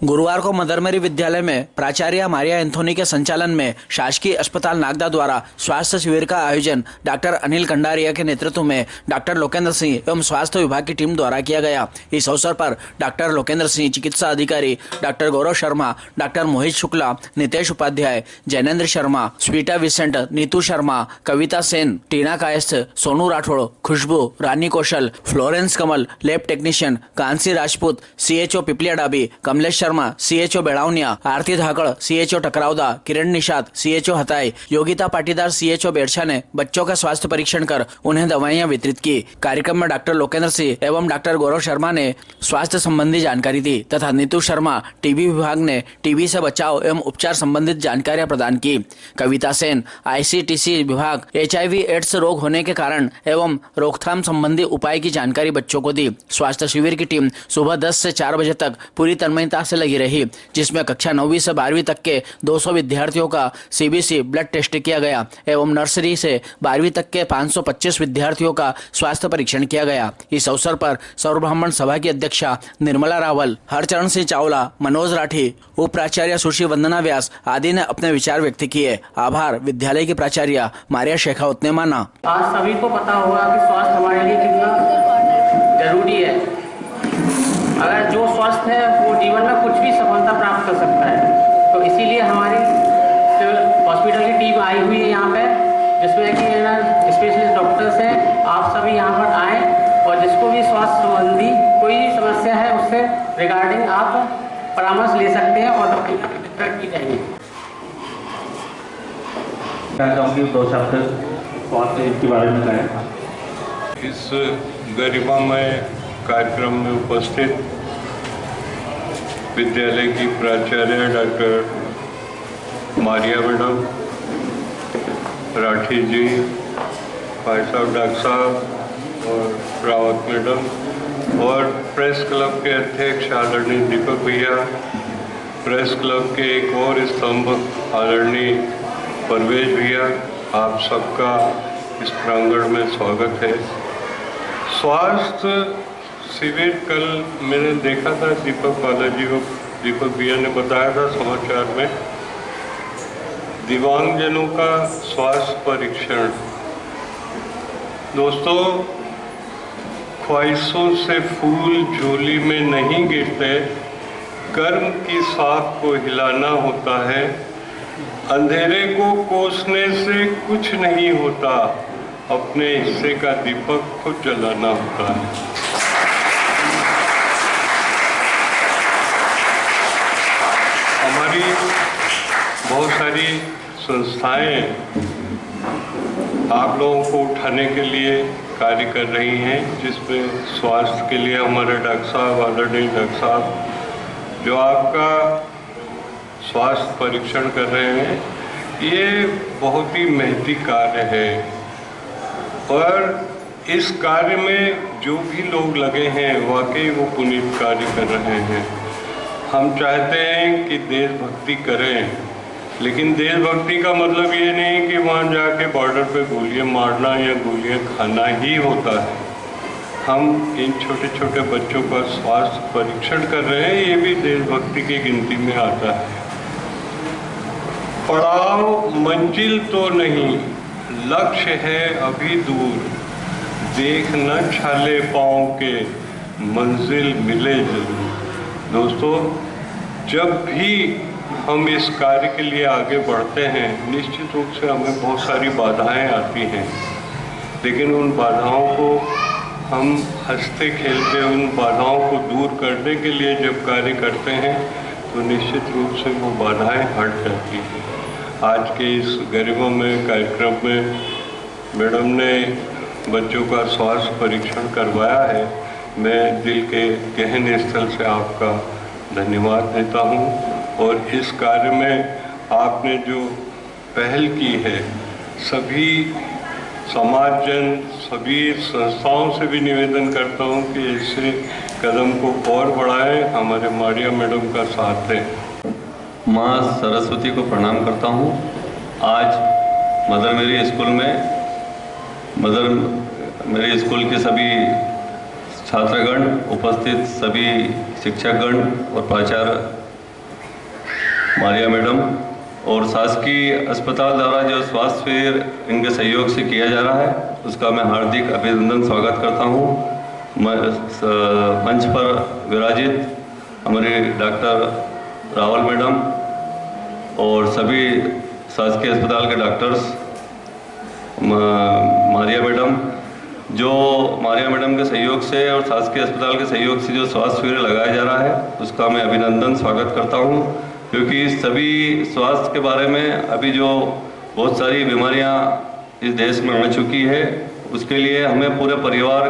गुरुवार को मदर मेरी विद्यालय में प्राचार्य मारिया एंथोनी के संचालन में शासकीय अस्पताल नागदा द्वारा स्वास्थ्य शिविर का आयोजन डॉक्टर अनिल कंडारिया के नेतृत्व में डॉक्टर लोकेंद्र सिंह एवं स्वास्थ्य विभाग की टीम द्वारा किया गया। इस अवसर पर डॉक्टर लोकेंद्र सिंह, चिकित्सा अधिकारी doctor Gaurav Sharma, doctor Mohit Shukla, Nitesh Upadhyay, Jainendra Sharma, Sweeta Vincent, Neetu Sharma, Kavita Sen, Tina Kayastha, Sonu Rathore, Khushboo, Rani Kaushal, Florence Kamal, lab technician, Kansi Rajput, CHO Pipliya Dabi, Kamlesh Sharma, CHO Bedawaniya, Aarti Dhakad, CHO Takrawada, Kiran Nishad, CHO Hatai, Yogita Patidar, CHO Berchha ने बच्चों का स्वास्थ्य परीक्षण कर उन्हें दवाइयां वितरित की। कार्यक्रम में डॉक्टर लोकेंद्र सिंह एवं डॉक्टर गौरव शर्मा ने स्वास्थ्य संबंधी जानकारी दी तथा नीतू शर्मा टीबी विभाग ने टीबी से बचाव एवं उपचार संबंधित जानकारियां प्रदान की। कविता सेन आईसीटीसी विभाग HIV एड्स रोग होने के कारण एवं रोकथाम संबंधी उपाय की जानकारी बच्चों को दी। स्वास्थ्य शिविर की टीम सुबह 10 से 4 बजे तक पूरी तन्मयता से लगी रही, जिसमें कक्षा 9वीं से 12वीं तक के 200 विद्यार्थियों का CBC ब्लड टेस्ट किया गया एवं नर्सरी से 12वीं तक के 525 विद्यार्थियों का स्वास्थ्य परीक्षण किया गया। इस अवसर पर सौर ब्राह्मण सभा की अध्यक्षा निर्मला रावल, हरचरण सिंह चावला, मनोज राठी, उप प्राचार्य सुश्री वंदना व्यास आदि ने अपने विचार व्यक्त किए। आभार विद्यालय की प्राचार्य मारिया शेखावत ने माना। आज सभी को पता होगा कि स्वास्थ्य हमारे लिए कितना जरूरी है। अगर जो स्वस्थ है वो जीवन में कुछ भी सफलता प्राप्त कर सकता है। तो इसीलिए हमारी हॉस्पिटल की टीम आई हुई है यहाँ पे, जिसमें कि स्पेशलिस्ट डॉक्टर्स हैं। आप सभी यहाँ पर आए और जिसको भी स्वास्थ्य संबंधी कोई भी समस्या है उससे रिगार्डिंग आप परामर्श ले सकते हैं और डॉक्टर की जाएगी। मैं चाहूँगी 2 शब्द स्वास्थ्य के बारे में कहें। इस गरिमामय कार्यक्रम में उपस्थित विद्यालय की प्राचार्य डॉक्टर मारिया मैडम, राठी जी, भाई साहब, डॉक्टर साहब और रावत मैडम और प्रेस क्लब के अध्यक्ष आदरणीय दीपक भैया, प्रेस क्लब के एक और स्तंभ आदरणीय परवेज भैया, आप सबका इस प्रांगण में स्वागत है। स्वास्थ्य शिविर कल मैंने देखा था, दीपक भैया ने बताया था समाचार में, दिव्यांगजनों का स्वास्थ्य परीक्षण। दोस्तों, ख्वाहिशों से फूल झोली में नहीं गिरते, कर्म की साख को हिलाना होता है, अंधेरे को कोसने से कुछ नहीं होता, अपने हिस्से का दीपक खुद जलाना होता है। हमारी बहुत सारी संस्थाएं आप लोगों को उठाने के लिए कार्य कर रही हैं, जिसमें स्वास्थ्य के लिए हमारे डॉक्टर साहब, आदरणीय डॉक्टर साहब जो आपका स्वास्थ्य परीक्षण कर रहे हैं, ये बहुत ही मेहनती कार्य है। और इस कार्य में जो भी लोग लगे हैं वाकई वो पुनीत कार्य कर रहे हैं। हम चाहते हैं कि देशभक्ति करें, लेकिन देशभक्ति का मतलब ये नहीं कि वहाँ जाके बॉर्डर पे गोलियाँ मारना या गोलियाँ खाना ही होता है। हम इन छोटे छोटे बच्चों का स्वास्थ्य परीक्षण कर रहे हैं, ये भी देशभक्ति की गिनती में आता है। पड़ाव मंजिल तो नहीं, लक्ष्य है अभी दूर, देख न छाले पाँव के, मंजिल मिले जरूर। दोस्तों, जब भी हम इस कार्य के लिए आगे बढ़ते हैं, निश्चित रूप से हमें बहुत सारी बाधाएं आती हैं, लेकिन उन बाधाओं को हम हंसते खेलते उन बाधाओं को दूर करने के लिए जब कार्य करते हैं तो निश्चित रूप से वो बाधाएं हट जाती हैं। आज के इस गरिमामय कार्यक्रम में मैडम ने बच्चों का स्वास्थ्य परीक्षण करवाया है। मैं दिल के गहन स्थल से आपका धन्यवाद देता हूं और इस कार्य में आपने जो पहल की है, सभी समाजजन, सभी संस्थाओं से भी निवेदन करता हूं कि इससे कदम को और बढ़ाएं, हमारे मारिया मैडम का साथ दें। माँ सरस्वती को प्रणाम करता हूँ। आज मदर मेरी स्कूल के सभी छात्रगण, उपस्थित सभी शिक्षकगण और प्राचार्य मारिया मैडम और शासकीय अस्पताल द्वारा जो स्वास्थ्य शिविर इनके सहयोग से किया जा रहा है उसका मैं हार्दिक अभिनंदन स्वागत करता हूँ। मंच पर विराजित हमारे डॉक्टर रावल मैडम और सभी शासकीय अस्पताल के डॉक्टर्स, मारिया मैडम, जो मारिया मैडम के सहयोग से और शासकीय अस्पताल के सहयोग से जो स्वास्थ्य शिविर लगाया जा रहा है उसका मैं अभिनंदन स्वागत करता हूं, क्योंकि सभी स्वास्थ्य के बारे में अभी जो बहुत सारी बीमारियां इस देश में आ चुकी है उसके लिए हमें पूरे परिवार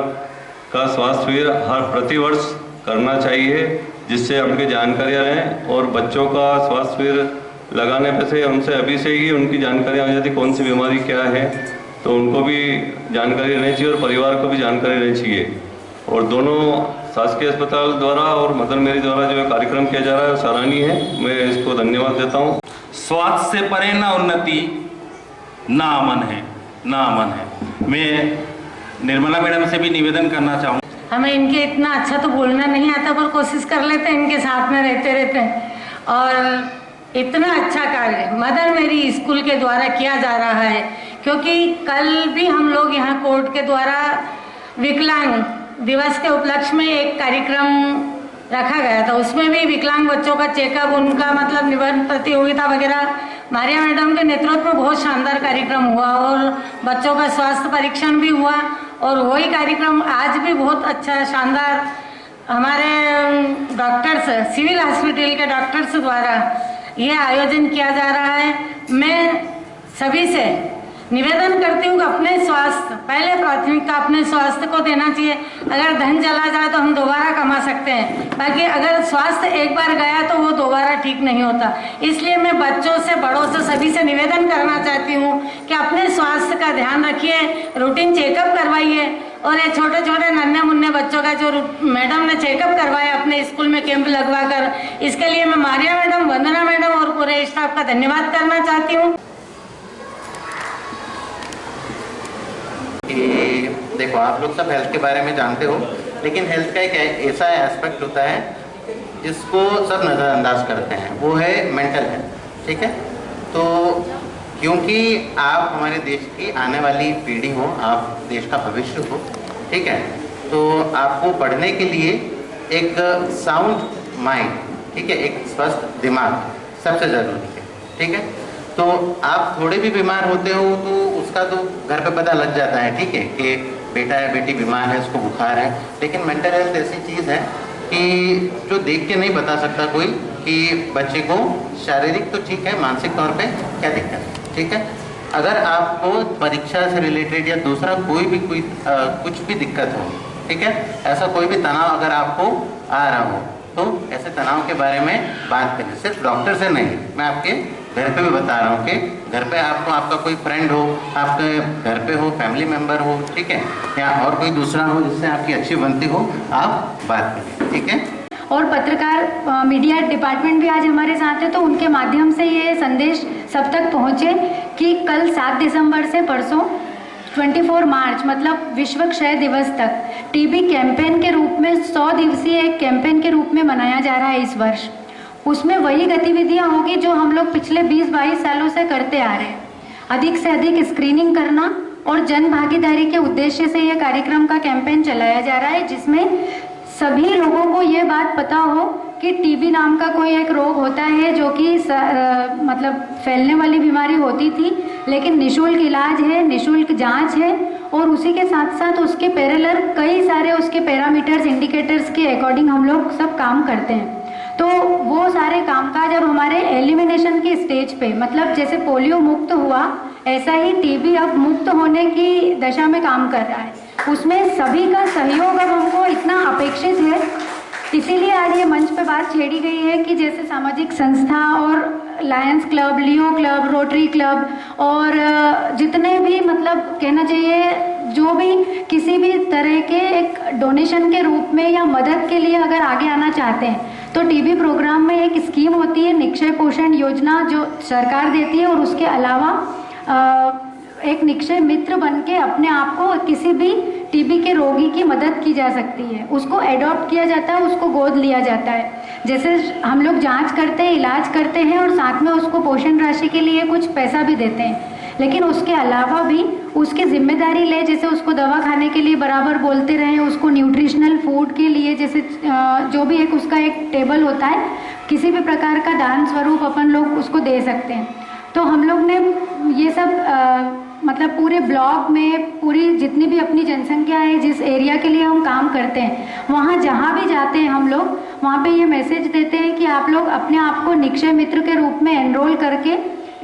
का स्वास्थ्य शिविर हर प्रतिवर्ष करना चाहिए, जिससे हमके जानकारियाँ रहें और बच्चों का स्वास्थ्य शिविर लगाने पे से उनसे अभी से ही उनकी जानकारी आ जाती कौन सी बीमारी क्या है, तो उनको भी जानकारी रहनी चाहिए और परिवार को भी जानकारी रहनी चाहिए। और दोनों शासकीय अस्पताल द्वारा और मदर मेरी द्वारा जो कार्यक्रम किया जा रहा है सराहनीय है, मैं इसको धन्यवाद देता हूँ। स्वास्थ्य से परे ना उन्नति ना अमन है, ना अमन है। मैं निर्मला मैडम से भी निवेदन करना चाहूँ, हमें इनके इतना अच्छा तो बोलना नहीं आता पर कोशिश कर लेते हैं, इनके साथ में रहते रहते हैं। और इतना अच्छा कार्य मदर मेरी स्कूल के द्वारा किया जा रहा है, क्योंकि कल भी हम लोग यहाँ कोर्ट के द्वारा विकलांग दिवस के उपलक्ष्य में एक कार्यक्रम रखा गया था, उसमें भी विकलांग बच्चों का चेकअप, उनका मतलब निबंध प्रतियोगिता वगैरह मारिया मैडम के नेतृत्व में बहुत शानदार कार्यक्रम हुआ और बच्चों का स्वास्थ्य परीक्षण भी हुआ। और वही कार्यक्रम आज भी बहुत अच्छा शानदार हमारे डॉक्टर्स, सिविल हॉस्पिटल के डॉक्टर्स द्वारा ये आयोजन किया जा रहा है। मैं सभी से निवेदन करती हूँ कि अपने स्वास्थ्य, पहले प्राथमिकता अपने स्वास्थ्य को देना चाहिए। अगर धन चला जाए तो हम दोबारा कमा सकते हैं, बाकी अगर स्वास्थ्य एक बार गया तो वो दोबारा ठीक नहीं होता। इसलिए मैं बच्चों से, बड़ों से, सभी से निवेदन करना चाहती हूँ कि अपने स्वास्थ्य का ध्यान रखिए, रूटीन चेकअप करवाइए। और ये छोटे छोटे नन्हे मुन्ने बच्चों का जो मैडम ने चेकअप करवाया अपने स्कूल में कैंप लगवा कर, इसके लिए मैं मारिया मैडम, वंदना मैडम और पूरे स्टाफ का धन्यवाद करना चाहती हूँ। देखो, आप लोग सब हेल्थ के बारे में जानते हो, लेकिन हेल्थ का एक ऐसा एस्पेक्ट होता है जिसको सब नज़रअंदाज करते हैं, वो है मेंटल हेल्थ। ठीक है, तो क्योंकि आप हमारे देश की आने वाली पीढ़ी हो, आप देश का भविष्य हो, ठीक है, तो आपको पढ़ने के लिए एक साउंड माइंड, ठीक है, एक स्वस्थ दिमाग सबसे ज़रूरी है। ठीक है, तो आप थोड़े भी बीमार होते हो तो उसका तो घर पे पता लग जाता है, ठीक है, कि बेटा या बेटी बीमार है, उसको बुखार है। लेकिन मेंटल हेल्थ ऐसी चीज़ है कि जो देख के नहीं बता सकता कोई कि बच्चे को शारीरिक तो ठीक है, मानसिक तौर पे क्या दिक्कत है। ठीक है, अगर आपको परीक्षा से रिलेटेड या दूसरा कोई भी कुछ भी दिक्कत हो, ठीक है, ऐसा कोई भी तनाव अगर आपको आ रहा हो तो ऐसे तनाव के बारे में बात करें, सिर्फ डॉक्टर से नहीं। मैं आपके घर पे भी बता रहा हूँ कि घर पे आपको, आपका कोई फ्रेंड हो, आपके घर पे हो, फैमिली मेम्बर हो, ठीक है, या और कोई दूसरा हो जिससे आपकी अच्छी बनती हो, आप बात करें। ठीक है, और पत्रकार मीडिया डिपार्टमेंट भी आज हमारे साथ है, तो उनके माध्यम से ये संदेश सब तक पहुँचे कि कल 7 दिसंबर से परसों 24 मार्च मतलब विश्व क्षय दिवस तक टीबी कैंपेन के रूप में 100 दिवसीय एक कैंपेन के रूप में मनाया जा रहा है इस वर्ष। उसमें वही गतिविधियां होगी जो हम लोग पिछले 20-22 सालों से करते आ रहे हैं। अधिक से अधिक स्क्रीनिंग करना और जन भागीदारी के उद्देश्य से यह कार्यक्रम का कैंपेन चलाया जा रहा है, जिसमें सभी लोगों को ये बात पता हो कि टीबी नाम का कोई एक रोग होता है जो कि मतलब फैलने वाली बीमारी होती थी, लेकिन निःशुल्क इलाज है, निःशुल्क जांच है, और उसी के साथ साथ उसके पैरेलल कई सारे उसके पैरामीटर्स, इंडिकेटर्स के अकॉर्डिंग हम लोग सब काम करते हैं। तो वो सारे कामकाज अब हमारे एलिमिनेशन की स्टेज पे, मतलब जैसे पोलियो मुक्त हुआ ऐसा ही टीबी अब मुक्त होने की दशा में काम कर रहा है। उसमें सभी का सहयोग अब हमको इतना अपेक्षित है, इसीलिए आज ये मंच पे बात छेड़ी गई है कि जैसे सामाजिक संस्था और लायंस क्लब, लियो क्लब, रोटरी क्लब और जितने भी मतलब कहना चाहिए जो भी किसी भी तरह के एक डोनेशन के रूप में या मदद के लिए अगर आगे आना चाहते हैं तो टीबी प्रोग्राम में एक स्कीम होती है निक्षय पोषण योजना जो सरकार देती है, और उसके अलावा एक निक्षय मित्र बन के अपने आप को किसी भी टीबी के रोगी की मदद की जा सकती है, उसको एडॉप्ट किया जाता है, उसको गोद लिया जाता है। जैसे हम लोग जांच करते हैं, इलाज करते हैं और साथ में उसको पोषण राशि के लिए कुछ पैसा भी देते हैं, लेकिन उसके अलावा भी उसकी जिम्मेदारी ले, जैसे उसको दवा खाने के लिए बराबर बोलते रहें, उसको न्यूट्रिशनल फूड के लिए जैसे जो भी एक उसका एक टेबल होता है, किसी भी प्रकार का दान स्वरूप अपन लोग उसको दे सकते हैं। तो हम लोग ने ये सब मतलब पूरे ब्लॉक में पूरी जितनी भी अपनी जनसंख्या है, जिस एरिया के लिए हम काम करते हैं, वहाँ जहाँ भी जाते हैं हम लोग वहाँ पे ये मैसेज देते हैं कि आप लोग अपने आप को निक्षय मित्र के रूप में एनरोल करके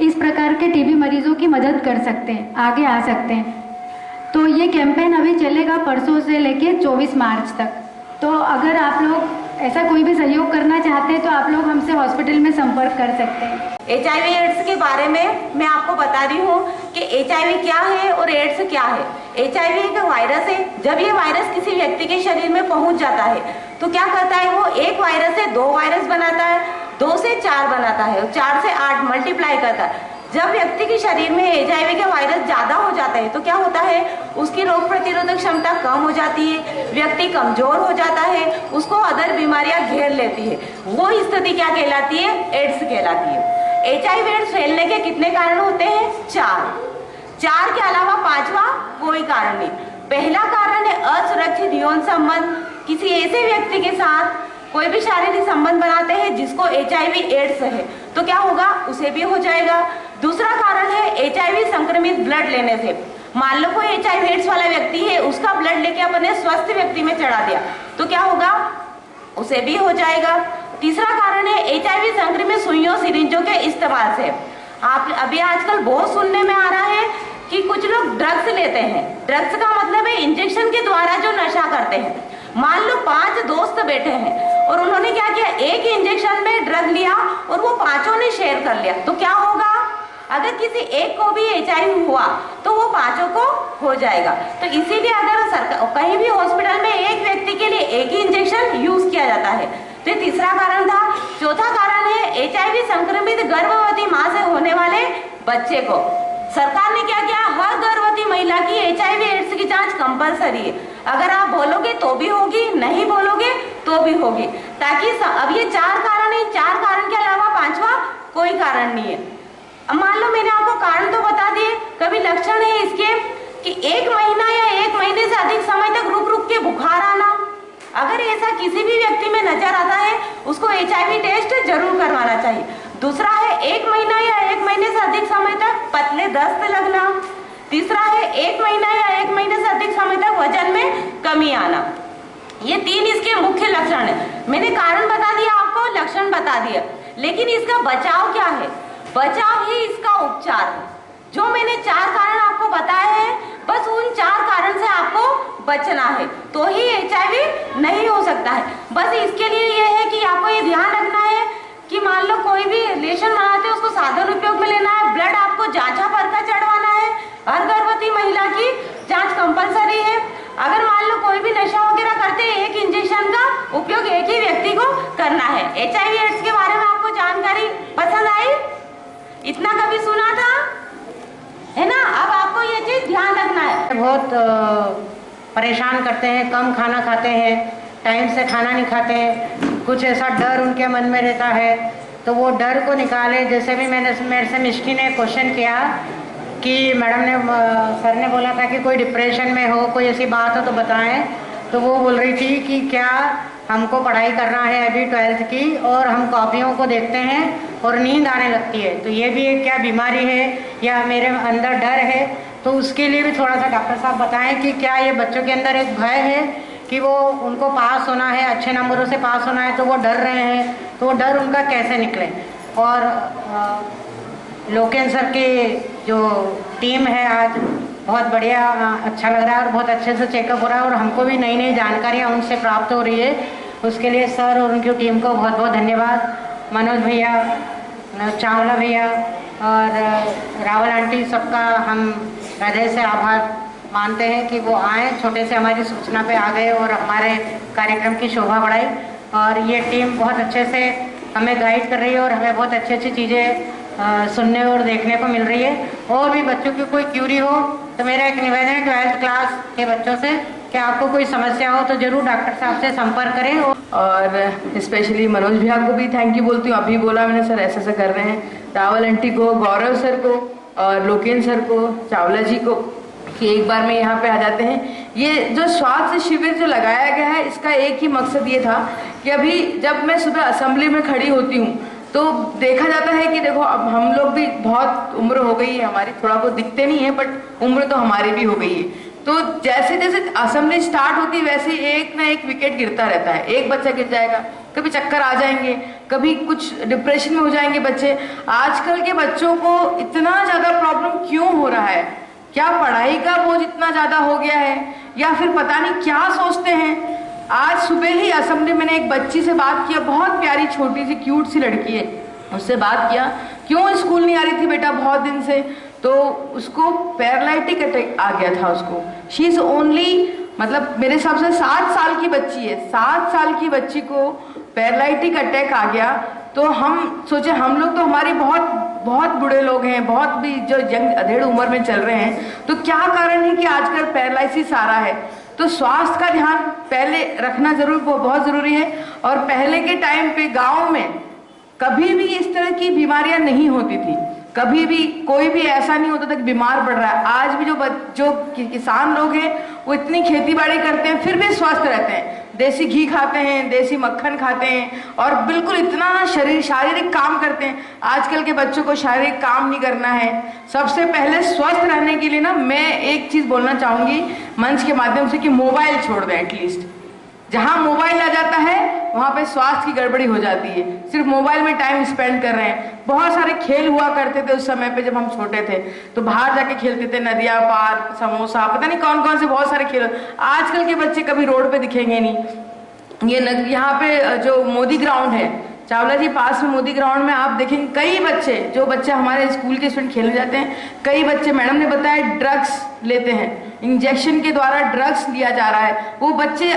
इस प्रकार के टीबी मरीजों की मदद कर सकते हैं, आगे आ सकते हैं। तो ये कैंपेन अभी चलेगा परसों से लेके 24 मार्च तक। तो अगर आप लोग ऐसा कोई भी सहयोग करना चाहते हैं तो आप लोग हमसे हॉस्पिटल में संपर्क कर सकते हैं। HIV एड्स के बारे में मैं आपको बता रही हूँ कि HIV क्या है और एड्स क्या है। HIV एक वायरस है। जब ये वायरस किसी व्यक्ति के शरीर में पहुँच जाता है तो क्या करता है, वो एक वायरस से 2 वायरस बनाता है, 2 से 4 बनाता है और 4 से 8 मल्टीप्लाई करता है। जब व्यक्ति के शरीर में HIV के वायरस ज्यादा हो जाता है तो क्या होता है, उसकी रोग प्रतिरोधक क्षमता कम हो जाती है, व्यक्ति कमजोर हो जाता है, उसको अदर बीमारियां घेर लेती है। वो स्थिति क्या कहलाती है, एड्स कहलाती है। HIV एड्स फैलने के कितने कारण होते हैं, 4 के अलावा 5वां कोई कारण नहीं। पहला कारण है असुरक्षित यौन संबंध, किसी ऐसे व्यक्ति के साथ कोई भी शारीरिक संबंध बनाते हैं जिसको HIV एड्स है तो क्या होगा, उसे भी हो जाएगा। दूसरा कारण है HIV संक्रमित ब्लड लेने से। मान लो कोई HIV एड्स वाला व्यक्ति है, उसका ब्लड लेके अपने स्वस्थ व्यक्ति में चढ़ा दिया तो क्या होगा, उसे भी हो जाएगा। तीसरा कारण है HIV संक्रमित सुइयों सिरिंजों के इस्तेमाल से। आप अभी आजकल बहुत सुनने में आ रहा है कि कुछ लोग ड्रग्स लेते हैं। ड्रग्स का मतलब है इंजेक्शन के द्वारा जो नशा करते हैं। मान लो 5 दोस्त बैठे हैं और उन्होंने क्या किया, एक इंजेक्शन में ड्रग लिया और वो 5ओं ने शेयर कर लिया तो क्या होगा, अगर किसी एक को भी HIV हुआ तो वो 5ओं को हो जाएगा। तो इसीलिए अगर सरकार कहीं भी हॉस्पिटल में एक व्यक्ति के लिए एक ही इंजेक्शन यूज किया जाता है। तो ये तीसरा कारण था। चौथा कारण है HIV संक्रमित गर्भवती माँ से होने वाले बच्चे को। सरकार ने क्या किया, हर गर्भवती महिला की HIV एड्स की जांच कंपलसरी है। अगर आप बोलोगे तो भी होगी, नहीं बोलोगे तो भी होगी, ताकि अब ये 4 कारण है, 4 कारण के अलावा 5वां कोई कारण नहीं है। अब मान लो मैंने आपको कारण तो बता दिए, कभी लक्षण है इसके कि 1 महीना या 1 महीने से अधिक समय तक रुक रुक के बुखार आना। अगर ऐसा किसी भी व्यक्ति में नजर आता है उसको HIV टेस्ट जरूर करवाना चाहिए। दूसरा है 1 महीना या 1 महीने से अधिक समय तक पतले दस्त लगना। तीसरा है 1 महीना या 1 महीने से अधिक समय तक वजन में कमी आना। ये 3 इसके मुख्य लक्षण है। मैंने कारण बता दिया आपको, लक्षण बता दिया, लेकिन इसका बचाव क्या है, बचाव ही इसका उपचार है। जो मैंने 4 कारण आपको बताए हैं, बस उन 4 कारण से आपको बचना है तो ही HIV नहीं हो सकता है। बस इसके लिए ये है कि आपको ये ध्यान रखना है कि मान लो कोई भी रिलेशन बनाते हैं उसको साधन उपयोग में लेना है, ब्लड आपको जांचा परखा चढ़वाना है, हर गर्भवती महिला की जांच कंपलसरी है। अगर मान लो कोई भी नशा वगैरह करते हैं, एक इंजेक्शन का उपयोग एक ही व्यक्ति को करना है। HIV एड्स के बारे में आपको जानकारी पसंद आई, इतना कभी सुना था है ना। अब आपको ये चीज ध्यान रखना है। बहुत परेशान करते हैं, कम खाना खाते हैं, टाइम से खाना नहीं खाते हैं, कुछ ऐसा डर उनके मन में रहता है तो वो डर को निकाले। जैसे भी मेरे से मिष्टी ने क्वेश्चन किया कि मैडम ने सर ने बोला था कि कोई डिप्रेशन में हो, कोई ऐसी बात हो तो बताएं, तो वो बोल रही थी कि क्या हमको पढ़ाई करना है अभी 12th की और हम कॉपियों को देखते हैं और नींद आने लगती है, तो ये भी एक क्या बीमारी है या मेरे अंदर डर है। तो उसके लिए भी थोड़ा सा डॉक्टर साहब बताएं कि क्या ये बच्चों के अंदर एक भय है कि वो उनको पास होना है, अच्छे नंबरों से पास होना है तो वो डर रहे हैं, तो वो डर उनका कैसे निकले। और लोकेन सर की जो टीम है आज बहुत बढ़िया, अच्छा लग रहा है और बहुत अच्छे से चेकअप हो रहा है और हमको भी नई नई जानकारियाँ उनसे प्राप्त हो रही है। उसके लिए सर और उनकी टीम को बहुत बहुत धन्यवाद। मनोज भैया, चावला भैया और रावल आंटी, सबका हम हृदय से आभार मानते हैं कि वो आए, छोटे से हमारी सूचना पे आ गए और हमारे कार्यक्रम की शोभा बढ़ाई। और ये टीम बहुत अच्छे से हमें गाइड कर रही है और हमें बहुत अच्छी अच्छी चीज़ें सुनने और देखने को मिल रही है। और भी बच्चों की कोई क्यूरी हो तो मेरा एक निवेदन है 12th क्लास के बच्चों से कि आपको कोई समस्या हो तो जरूर डॉक्टर साहब से संपर्क करें। और स्पेशली मनोज भैया को भी थैंक यू बोलती हूँ। अभी बोला मैंने सर ऐसे कर रहे हैं। रावल आंटी को, गौरव सर को और लोकेन सर को, चावला जी को कि एक बार में यहाँ पे आ जाते हैं। ये जो स्वास्थ्य शिविर जो लगाया गया है इसका एक ही मकसद ये था कि अभी जब मैं सुबह असेंबली में खड़ी होती हूँ तो देखा जाता है कि देखो अब हम लोग भी बहुत उम्र हो गई है हमारी, थोड़ा बहुत दिखते नहीं है बट उम्र तो हमारी भी हो गई है। तो जैसे जैसे असेंबली स्टार्ट होती है वैसे एक ना एक विकेट गिरता रहता है। एक बच्चा गिर जाएगा, कभी चक्कर आ जाएंगे, कभी कुछ डिप्रेशन में हो जाएंगे बच्चे। आजकल के बच्चों को इतना ज़्यादा प्रॉब्लम क्यों हो रहा है? क्या पढ़ाई का बोझ इतना ज़्यादा हो गया है या फिर पता नहीं क्या सोचते हैं? आज सुबह ही असेंबली मैंने एक बच्ची से बात किया, बहुत प्यारी छोटी सी क्यूट सी लड़की है, उससे बात किया क्यों स्कूल नहीं आ रही थी बेटा बहुत दिन से, तो उसको पैरालिटिक अटैक आ गया था उसको। शी इज़ ओनली मतलब मेरे हिसाब से 7 साल की बच्ची है, 7 साल की बच्ची को पैरालिटिक अटैक आ गया। तो हम सोचे हम लोग तो हमारी बहुत बुढ़े लोग हैं, बहुत भी जो यंग अधेड़ उम्र में चल रहे हैं, तो क्या कारण है कि आजकल पैरालिसिस आ रहा है? तो स्वास्थ्य का ध्यान पहले रखना जरूर बहुत ज़रूरी है। और पहले के टाइम पे गाँव में कभी भी इस तरह की बीमारियां नहीं होती थी, कभी भी कोई भी ऐसा नहीं होता था कि बीमार पड़ रहा है। आज भी जो किसान लोग हैं वो इतनी खेती बाड़ी करते हैं फिर भी स्वस्थ रहते हैं, देसी घी खाते हैं, देसी मक्खन खाते हैं और बिल्कुल इतना शारीरिक काम करते हैं। आजकल के बच्चों को शारीरिक काम नहीं करना है। सबसे पहले स्वस्थ रहने के लिए ना मैं एक चीज़ बोलना चाहूँगी मंच के माध्यम से कि मोबाइल छोड़ दें। एटलीस्ट जहाँ मोबाइल आ जाता है वहाँ पे स्वास्थ्य की गड़बड़ी हो जाती है। सिर्फ मोबाइल में टाइम स्पेंड कर रहे हैं। बहुत सारे खेल हुआ करते थे उस समय पे जब हम छोटे थे, तो बाहर जाके खेलते थे, नदिया पार, समोसा, पता नहीं कौन कौन से बहुत सारे खेल। आजकल के बच्चे कभी रोड पे दिखेंगे नहीं। ये यहाँ पे जो मोदी ग्राउंड है चावला जी पास में, मोदी ग्राउंड में आप देखेंगे कई बच्चे, जो बच्चे हमारे स्कूल के स्टूडेंट खेलने जाते हैं, कई बच्चे मैडम ने बताया ड्रग्स लेते हैं, इंजेक्शन के द्वारा ड्रग्स लिया जा रहा है। वो बच्चे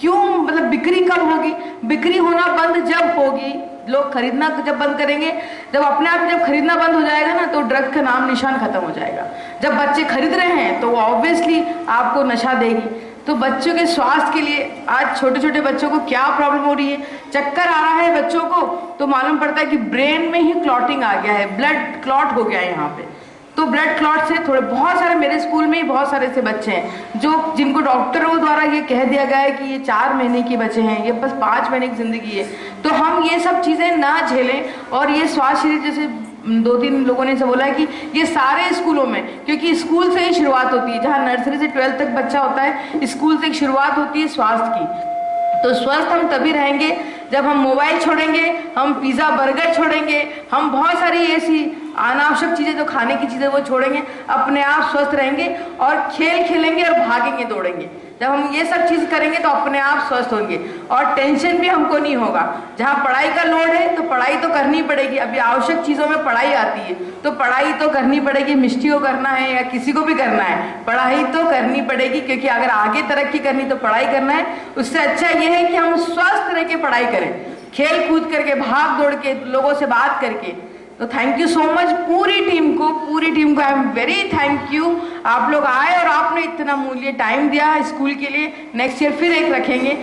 क्यों, मतलब बिक्री कब होगी? बिक्री होना बंद जब होगी, लोग खरीदना जब बंद करेंगे, जब अपने आप जब खरीदना बंद हो जाएगा ना तो ड्रग्स का नाम निशान खत्म हो जाएगा। जब बच्चे खरीद रहे हैं तो ऑब्वियसली आपको नशा देगी। तो बच्चों के स्वास्थ्य के लिए आज छोटे छोटे बच्चों को क्या प्रॉब्लम हो रही है? चक्कर आ रहा है बच्चों को तो मालूम पड़ता है कि ब्रेन में ही क्लॉटिंग आ गया है, ब्लड क्लॉट हो गया है यहाँ पे। तो ब्लड क्लॉट से थोड़े बहुत सारे, मेरे स्कूल में ही बहुत सारे ऐसे बच्चे हैं जिनको डॉक्टरों द्वारा ये कह दिया गया है कि ये 4 महीने के बच्चे हैं, ये बस 5 महीने की जिंदगी है। तो हम ये सब चीज़ें ना झेलें। और ये स्वास्थ्य शिविर जैसे 2-3 लोगों ने से बोला है कि ये सारे स्कूलों में, क्योंकि स्कूल से ही शुरुआत होती है, जहाँ नर्सरी से 12th तक बच्चा होता है स्कूल से एक शुरुआत होती है स्वास्थ्य की। तो स्वस्थ हम तभी रहेंगे जब हम मोबाइल छोड़ेंगे, हम पिज़्ज़ा बर्गर छोड़ेंगे, हम बहुत सारी ऐसी अनावश्यक चीज़ें जो खाने की चीज़ें वो छोड़ेंगे, अपने आप स्वस्थ रहेंगे और खेल खेलेंगे और भागेंगे दौड़ेंगे। जब हम ये सब चीज़ करेंगे तो अपने आप स्वस्थ होंगे और टेंशन भी हमको नहीं होगा। जहाँ पढ़ाई का लोड है तो पढ़ाई तो करनी पड़ेगी, अभी आवश्यक चीज़ों में पढ़ाई आती है तो पढ़ाई तो करनी पड़ेगी। मिष्टी को करना है या किसी को भी करना है, पढ़ाई तो करनी पड़ेगी, क्योंकि अगर आगे तरक्की करनी तो पढ़ाई करना है। उससे अच्छा ये है कि हम स्वस्थ रह के पढ़ाई करें, खेल कूद करके, भाग दौड़ के, लोगों से बात करके। तो थैंक यू सो मच पूरी टीम को I am very thank you. आप लोग आए और आपने इतना मूल्य टाइम दिया स्कूल के लिए। नेक्स्ट ईयर फिर एक रखेंगे।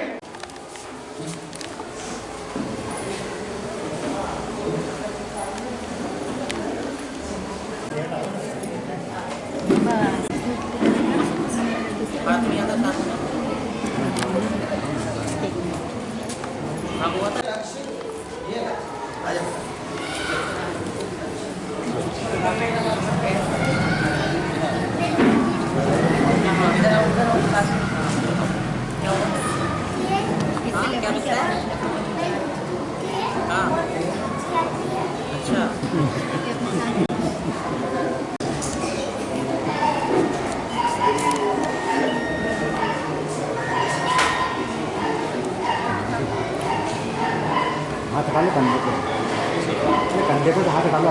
हाथ डालो कंधे पे, कंधे पे हाथ डालो,